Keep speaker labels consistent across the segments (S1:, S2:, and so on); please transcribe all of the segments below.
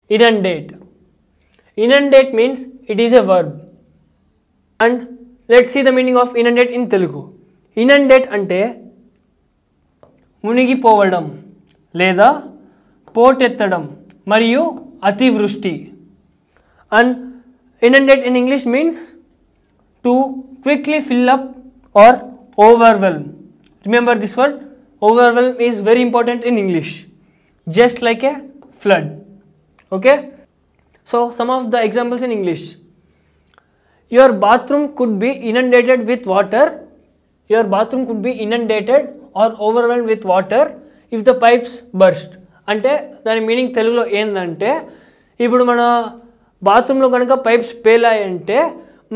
S1: inundate. Inundate means it is a verb. And let's see the meaning of inundate in Telugu. Inundate ante మునిగిపోవడం లేదా పోటెత్తడం మరియు అతివృష్టి. And inundate in English means to quickly fill up or overwhelm. Remember this word, overwhelm is very important in English, just like a flood. Okay, so some of the examples in English. Your bathroom could be inundated with water. Your bathroom could be inundated or overwhelmed with water if the pipes burst. అంటే దాని meaning తెలుగులో ఏంటంటే, ఇప్పుడు మన బాత్రూంలో కనుక pipes పేలాయంటే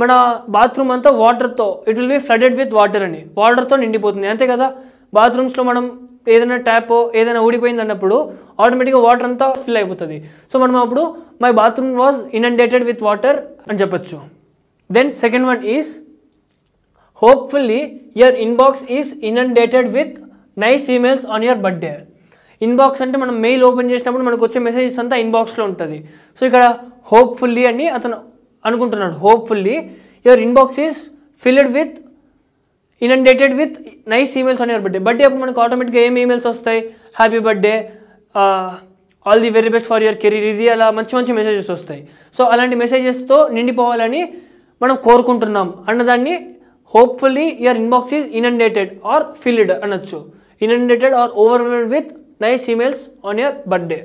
S1: మన bathroom అంతా వాటర్తో, it will be flooded with water అని, వాటర్తో నిండిపోతుంది. అంతే కదా, బాత్రూమ్స్లో మనం ఏదైనా ట్యాప్ ఏదైనా ఊడిపోయింది అన్నప్పుడు ఆటోమేటిక్గా వాటర్ అంతా ఫిల్ అయిపోతుంది. సో మనం అప్పుడు my bathroom was inundated with water అని చెప్పచ్చు. Then second one is hopefully your inbox is inundated with nice emails on your birthday. Inbox అంటే మనం మెయిల్ ఓపెన్ చేసినప్పుడు మనకు వచ్చే మెసేజెస్ అంతా ఇన్బాక్స్లో ఉంటుంది. సో ఇక్కడ హోప్ఫుల్లీ అని అతను అనుకుంటున్నాడు. Hopefully your inbox is filled with inundated with nice emails on your birthday. Birthday అప్పుడు మనకు ఆటోమేటిక్గా ఏం ఈమెయిల్స్ వస్తాయి, happy birthday, all the very best for your career, ఇది అలా మంచి మంచి మెసేజెస్ వస్తాయి. సో అలాంటి మెసేజెస్తో నిండిపోవాలని మనం కోరుకుంటున్నాం అన్నదాన్ని hopefully your inbox is inundated or filled అనొచ్చు. Inundated or overwhelmed with nice emails on your birthday.